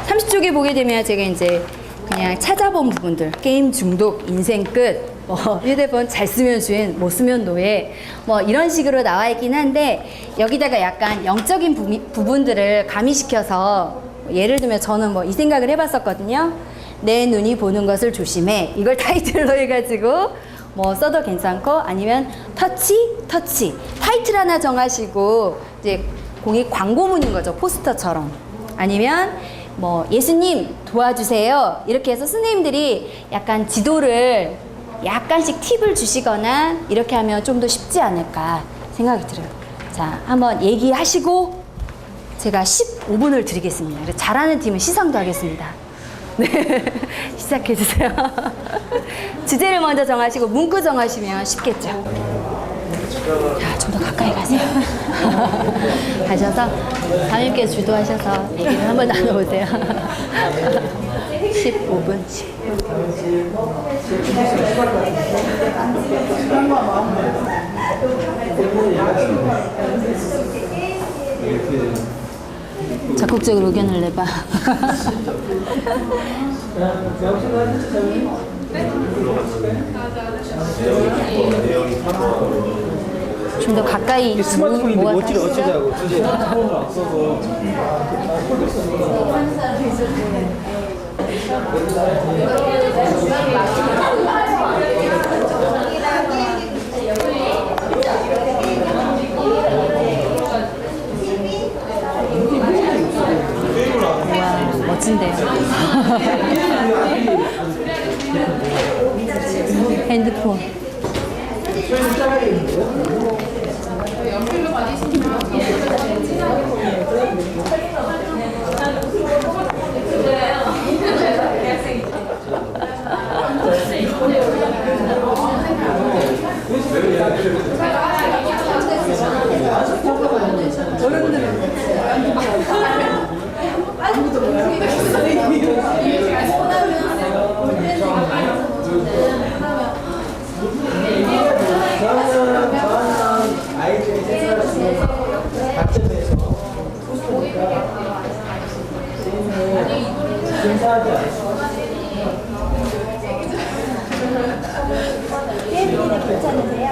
30쪽에 보게 되면 제가 이제 그냥 찾아본 부분들, 게임 중독, 인생 끝, 뭐 휴대폰 잘 쓰면 주인, 못 쓰면 노예, 뭐 이런 식으로 나와 있긴 한데 여기다가 약간 영적인 부분들을 가미시켜서 예를 들면 저는 뭐 이 생각을 해봤었거든요. 내 눈이 보는 것을 조심해. 이걸 타이틀로 해가지고 뭐 써도 괜찮고 아니면 터치 타이틀 하나 정하시고 이제 공이 광고문인 거죠. 포스터처럼. 아니면 뭐 예수님 도와주세요 이렇게 해서 선생님들이 약간 지도를 약간씩 팁을 주시거나 이렇게 하면 좀 더 쉽지 않을까 생각이 들어요. 자, 한번 얘기하시고 제가 15분을 드리겠습니다. 그래서 잘하는 팀은 시상도 하겠습니다. 네, 시작해 주세요. 주제를 먼저 정하시고 문구 정하시면 쉽겠죠. 자, 좀 더 가까이 가세요. 가셔서 담임께서 주도하셔서 얘기를 한번 나눠보세요. 15분. 적극적으로 의견을 내봐. 좀 더 가까이 스마트폰인데 어쩌자고 스마트폰을 안 써서 멋진데요. 아이들이 생활에서 각점에서 괜찮지 않습니다. 게임기는 괜찮은데요.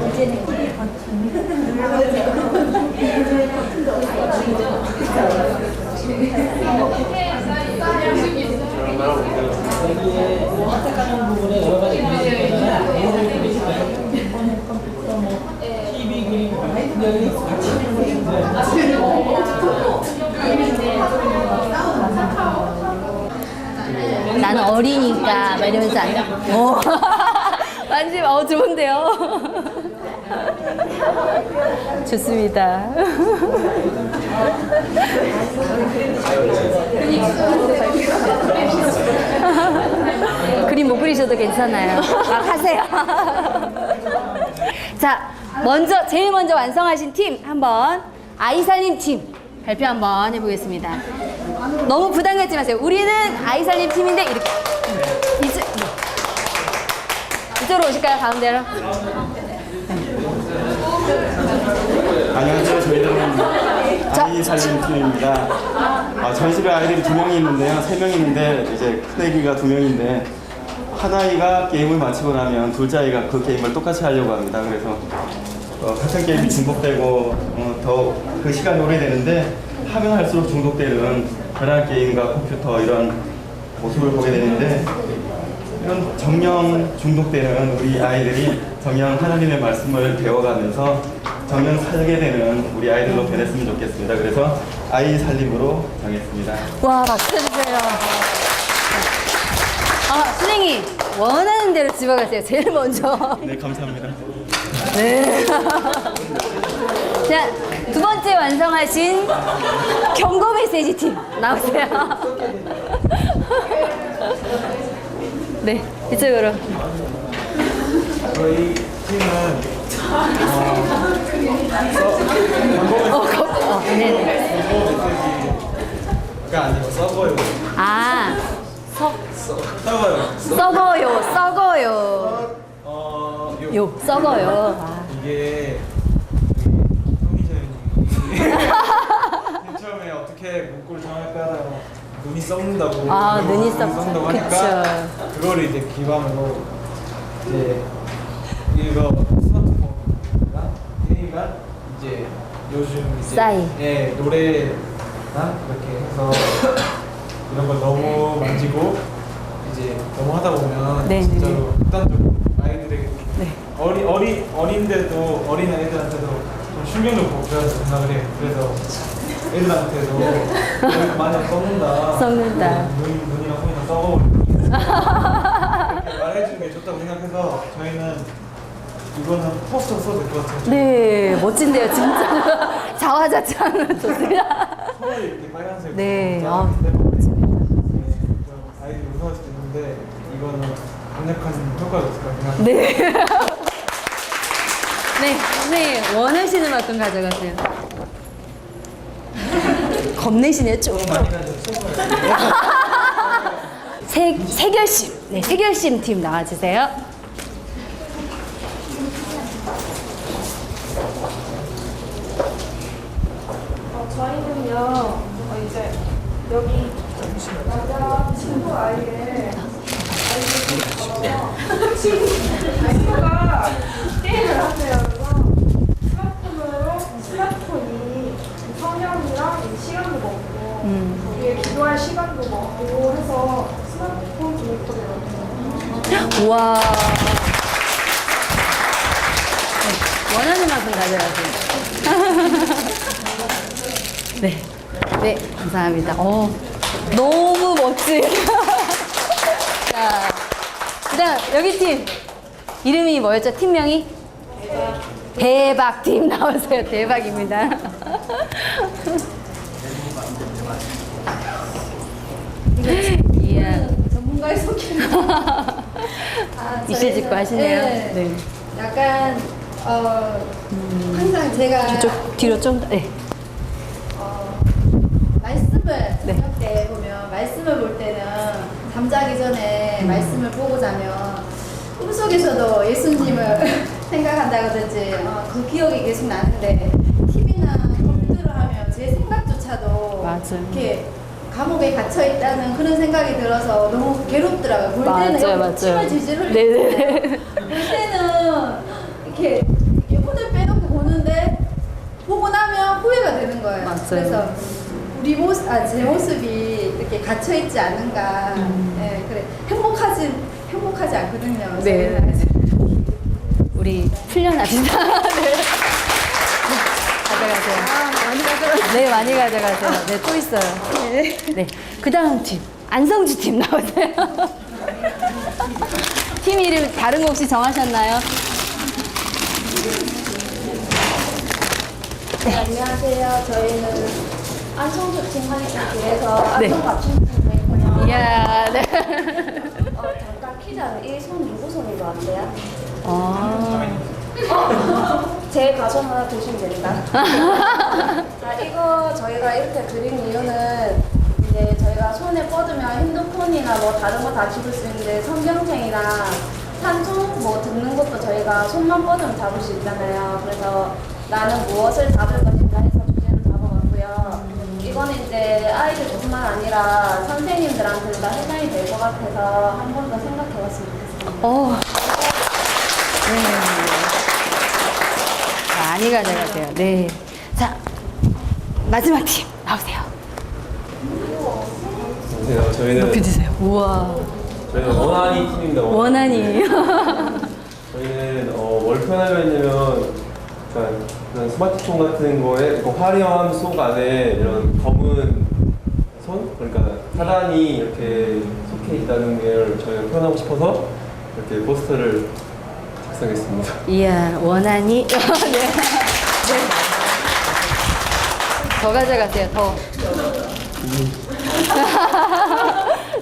이제는 TV 여기에 선택하는 부분에 여러 가지 그림이 있잖아요. TV 그림 굉장히 같이 나는 어리니까 막 이러면서 안 완전 좋은데요. 좋습니다. 그림 못 그리셔도 괜찮아요. 막 하세요. 자, 제일 먼저 완성하신 팀 한번 아이살림 팀 발표 한번 해보겠습니다. 너무 부담 갖지 마세요. 우리는 아이살림 팀인데 이렇게 이쪽으로 오실까요? 가운데로. 안녕하세요. 저희들은 아이살림 팀입니다. 저희 집에 아이들이 2명이 있는데요. 3명이 있는데 이제 큰애기가 2명인데 한 아이가 게임을 마치고 나면 둘째 아이가 그 게임을 똑같이 하려고 합니다. 그래서 같은 게임이 중독되고 더 그 시간이 오래되는데 하면 할수록 중독되는 변한 게임과 컴퓨터 이런 모습을 보게 되는데 이런 정령 중독되는 우리 아이들이 정령 하나님의 말씀을 배워가면서 정령 살게 되는 우리 아이들로 변했으면 좋겠습니다. 그래서 아이 살림으로 정했습니다. 와, 박수 주세요. 선생님 원하는 대로 집어가세요. 제일 먼저. 네, 감사합니다. 네. 자, 두 번째 완성하신 경고 메시지 팀 나오세요. 네, 이쪽으로. 저희 팀은 네네. 메시지가 아니고 썩어요. 썩어요. 썩어요. 이게 형이 처음에 어떻게 문구를 정할까 하다가 눈이 썩는다고 눈이 썩는다고 하니까 그거를 이제 기반으로 이제 이거 스마트폰이랑 게임이랑 이제 요즘 이제 싸이. 노래랑 이렇게 해서 이런 걸 너무 만지고 이제 너무 하다 보면 네, 진짜로 극단적으로 아이들에게 네. 어린데도 어린 애들한테도 좀 충격을 받고 그래서 생각을 해요. 그래서 애들한테도 너희 많이 썩는다. 눈이랑 손이랑 썩어버리고 이렇게 말해주는 게 좋다고 생각해서 저희는 이거는 포스터 써도 될 것 같아요. 네, 멋진데요, 진짜. 자화자찬 좋습니다. 손을 이렇게 빨간색 네, 아이들이 무서울 수도 있는데 이거는 강력한 효과가 있을 것 같아요. 네. 네, 선생님 원하시는 만큼 가져가세요. 겁내시네 좀. 세결심, 네, 세결심 팀 나와주세요. 저희는요, 이제 여기 여자 친구 아이를 친구가 게임을 하세요. 그래서 스마트폰이 성향이랑 시간도 먹고 거기에 기도할 시간도 먹고 해서 스마트폰 중독되거든요. 우와. 네, 원하는 만큼 가져가세요. 네, 네, 감사합니다. 너무 멋지다. 자, 그다음 여기 팀 이름이 뭐였죠? 팀명이? 대박팀 나오세요. 대박입니다. 이야. 전문가의 소개를. 이실직고 하시네요. 네. 네. 약간 항상 제가 저쪽 뒤로 좀 더. 네. 말씀을 네. 저녁 때 보면 말씀을 볼 때는 잠자기 전에 말씀을 보고 자면 꿈속에서도 예수님을 생각한다든지 그 기억이 계속 나는데 TV나 컴퓨터를 하면 제 생각조차도 맞아요. 이렇게 감옥에 gat혀 있다는 그런 생각이 들어서 너무 괴롭더라고요. 볼 때는 맞아요, 여기 맞아요. 침을 질질 네네. 흘리는데 볼 때는 이렇게 혼을 빼놓고 보는데 보고 나면 후회가 되는 거예요. 맞아요. 그래서 우리 모습, 제 모습이 이렇게 갇혀 있지 않은가. 네, 그래 행복하지 않거든요. 네. 저희는. 우리 풀려납시다. 네. 가져가세요. 많이 가져가세요. 네, 많이 가져가세요. 네, 또 있어요. 네. 그 다음 팀. 안성주 팀 나오세요. 팀 이름 다른 거 혹시 정하셨나요? 안녕하세요. 저희는 안성주 팀 하니까 그래서 네. 안성 맞춤 팀도 있고요. 이야, 네. 잠깐 키자는 이 손 누구 손인 것 같아요? 제 가손 하나 보시면 됩니다. 자, 이거 저희가 이렇게 드린 이유는 이제 저희가 손에 뻗으면 핸드폰이나 뭐 다른 거 다 집을 수 있는데 성경책이나 산총 뭐 듣는 것도 저희가 손만 뻗으면 잡을 수 있잖아요. 그래서 나는 무엇을 잡을 것인가 해서 주제를 잡아봤고요. 이거는 이제 아이들뿐만 아니라 선생님들한테도 다 해당이 될 것 같아서 한 번 더 생각해봤으면 좋겠습니다. 네. 많이 가져가세요. 네. 자, 마지막 팀 나오세요. 안녕하세요. 저희는 높이 드세요. 우와. 원한이 팀입니다. 원한이. 저희는 뭘 표현하려 했냐면 그런 스마트폰 같은 거에 그 화려한 속 안에 이런 검은 손? 그러니까 사단이 이렇게 속해 있다는 걸 저희가 표현하고 싶어서 이렇게 포스터를 작성했습니다. 이야, 원한이. 네. 네. 더 가져가세요, 더.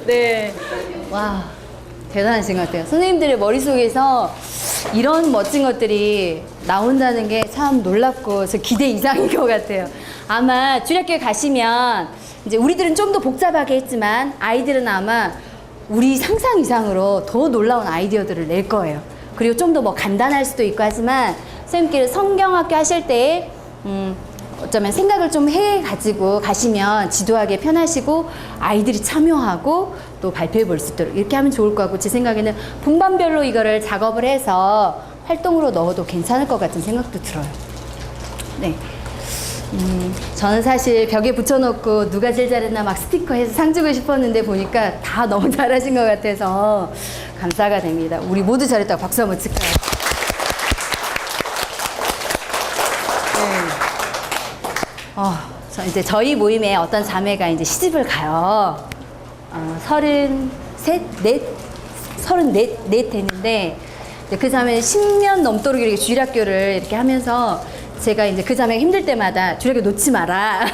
네. 와, 대단하신 것 같아요. 선생님들의 머릿속에서 이런 멋진 것들이 나온다는 게 참 놀랍고 저 기대 이상인 것 같아요. 아마 주력교회 가시면 이제 우리들은 좀 더 복잡하게 했지만 아이들은 아마 우리 상상 이상으로 더 놀라운 아이디어들을 낼 거예요. 그리고 좀 더 뭐 간단할 수도 있고 하지만 선생님께서 성경학교 하실 때 어쩌면 생각을 좀 해가지고 가시면 지도하기 편하시고 아이들이 참여하고 또 발표해 볼 수 있도록 이렇게 하면 좋을 것 같고 제 생각에는 분반별로 이거를 작업을 해서 활동으로 넣어도 괜찮을 것 같은 생각도 들어요. 네. 저는 사실 벽에 붙여놓고 누가 제일 잘했나 막 스티커해서 상 주고 싶었는데 보니까 다 너무 잘하신 것 같아서 감사가 됩니다. 우리 모두 잘했다고 박수 한번 칠까요? 네. 이제 저희 모임에 어떤 자매가 이제 시집을 가요. 34 됐는데 그 자매는 10년 넘도록 이렇게 주일학교를 이렇게 하면서 제가 이제 그 자매가 힘들 때마다 주일학교 놓지 마라.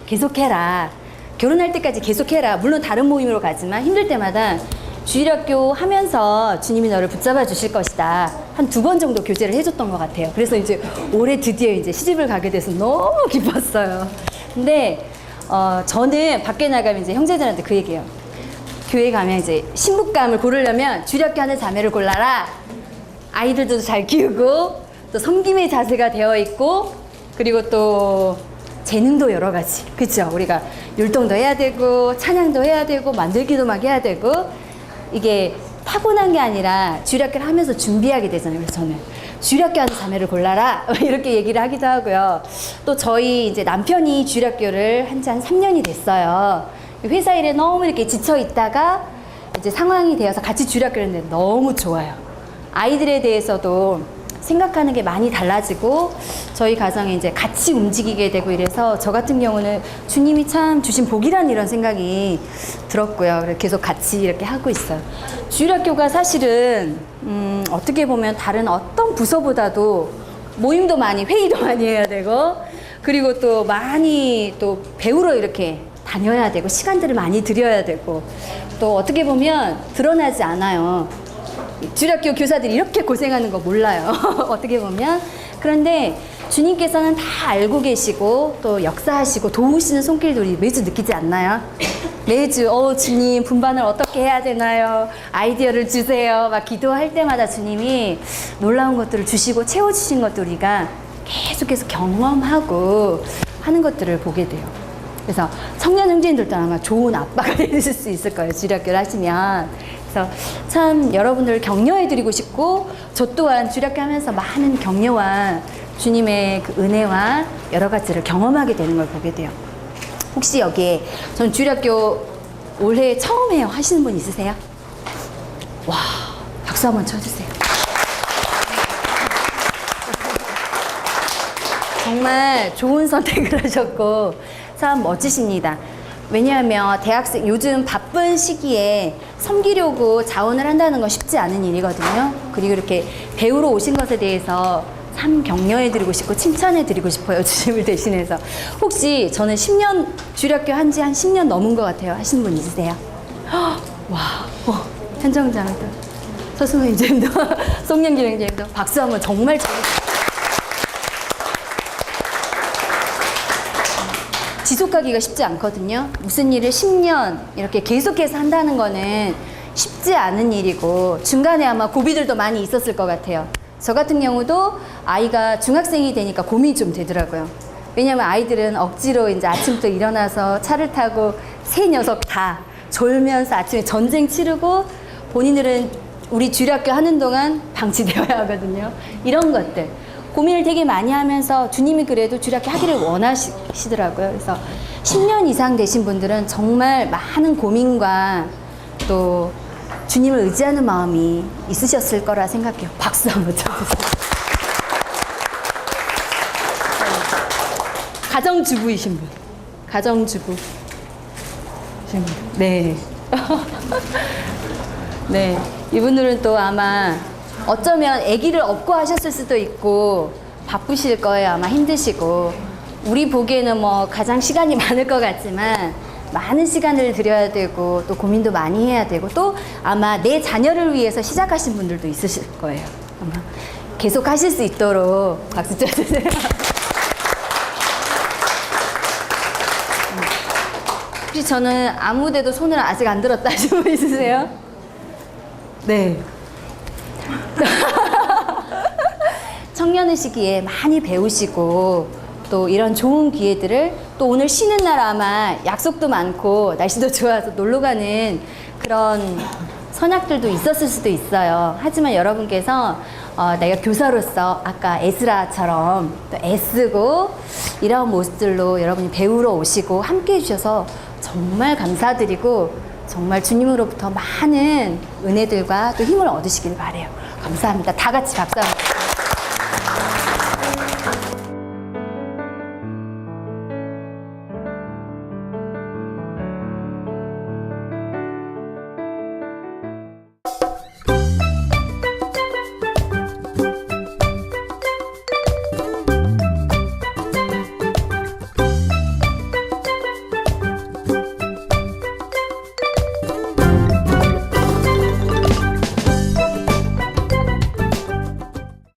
계속해라. 결혼할 때까지 계속해라. 물론 다른 모임으로 가지만 힘들 때마다 주일학교 하면서 주님이 너를 붙잡아 주실 것이다. 한 2번 정도 교제를 해줬던 것 같아요. 그래서 이제 올해 드디어 이제 시집을 가게 돼서 너무 기뻤어요. 근데 저는 밖에 나가면 이제 형제들한테 그 얘기해요. 교회 가면 이제 신부감을 고르려면 주일학교 하는 자매를 골라라. 아이들도 잘 키우고 또 섬김의 자세가 되어 있고 그리고 또 재능도 여러 가지. 그렇죠? 우리가 율동도 해야 되고 찬양도 해야 되고 만들기도 막 해야 되고 이게 타고난 게 아니라 주일학교를 하면서 준비하게 되잖아요. 그래서 저는 주일학교 하는 자매를 골라라 이렇게 얘기를 하기도 하고요. 또 저희 이제 남편이 주일학교를 한 지 한 3년이 됐어요. 회사 일에 너무 이렇게 지쳐 있다가 이제 상황이 되어서 같이 주일학교를 했는데 너무 좋아요. 아이들에 대해서도 생각하는 게 많이 달라지고 저희 가정에 이제 같이 움직이게 되고 이래서 저 같은 경우는 주님이 참 주신 복이라는 이런 생각이 들었고요. 그래서 계속 같이 이렇게 하고 있어요. 주일학교가 사실은 어떻게 보면 다른 어떤 부서보다도 모임도 많이 회의도 많이 해야 되고 그리고 또 많이 또 배우러 이렇게 다녀야 되고 시간들을 많이 들여야 되고 또 어떻게 보면 드러나지 않아요. 주일학교 교사들이 이렇게 고생하는 거 몰라요. 어떻게 보면. 그런데 주님께서는 다 알고 계시고 또 역사하시고 도우시는 손길도 우리 매주 느끼지 않나요? 매주 주님 분반을 어떻게 해야 되나요? 아이디어를 주세요. 막 기도할 때마다 주님이 놀라운 것들을 주시고 채워주신 것도 우리가 계속해서 경험하고 하는 것들을 보게 돼요. 그래서 청년 형제님들도 아마 좋은 아빠가 되실 수 있을 거예요. 주일학교를 하시면. 그래서 참 여러분들을 격려해드리고 싶고 저 또한 주일학교 하면서 많은 격려와 주님의 그 은혜와 여러 가지를 경험하게 되는 걸 보게 돼요. 혹시 여기에 전 주일학교 올해 처음 해요 하시는 분 있으세요? 와, 박수 한번 쳐주세요. 정말 좋은 선택을 하셨고 참 멋지십니다. 왜냐하면 대학생 요즘 바쁜 시기에 섬기려고 자원을 한다는 건 쉽지 않은 일이거든요. 그리고 이렇게 배우러 오신 것에 대해서 참 격려해드리고 싶고 칭찬해드리고 싶어요. 주님을 대신해서. 혹시 저는 10년 주일학교 한 지 한 10년 넘은 것 같아요 하시는 분 있으세요? 와, 현정장도 서수민님도 송영기님도 박수 한번 정말 지속하기가 쉽지 않거든요. 무슨 일을 10년 이렇게 계속해서 한다는 거는 쉽지 않은 일이고 중간에 아마 고비들도 많이 있었을 것 같아요. 저 같은 경우도 아이가 중학생이 되니까 고민이 좀 되더라고요. 왜냐면 아이들은 억지로 이제 아침부터 일어나서 차를 타고 세 녀석 다 졸면서 아침에 전쟁 치르고 본인들은 우리 주일학교 하는 동안 방치되어야 하거든요. 이런 것들. 고민을 되게 많이 하면서 주님이 그래도 주일학교 하기를 원하시더라고요. 그래서 10년 이상 되신 분들은 정말 많은 고민과 또 주님을 의지하는 마음이 있으셨을 거라 생각해요. 박수 한번 쳐주세요. 가정주부이신 분. 가정주부. 네. 네. 이분들은 또 아마 어쩌면 아기를 업고 하셨을 수도 있고 바쁘실 거예요. 아마 힘드시고 우리 보기에는 뭐 가장 시간이 많을 것 같지만 많은 시간을 들여야 되고 또 고민도 많이 해야 되고 또 아마 내 자녀를 위해서 시작하신 분들도 있으실 거예요. 아마 계속 하실 수 있도록 박수 쳐주세요. 혹시 저는 아무 데도 손을 아직 안 들었다 하시는 분 있으세요? 네. 청년의 시기에 많이 배우시고 또 이런 좋은 기회들을 또 오늘 쉬는 날 아마 약속도 많고 날씨도 좋아서 놀러 가는 그런 선약들도 있었을 수도 있어요. 하지만 여러분께서 내가 교사로서 아까 에스라처럼 또 애쓰고 이런 모습들로 여러분이 배우러 오시고 함께 해주셔서 정말 감사드리고 정말 주님으로부터 많은 은혜들과 또 힘을 얻으시길 바라요. 감사합니다. 다 같이 박수 한번.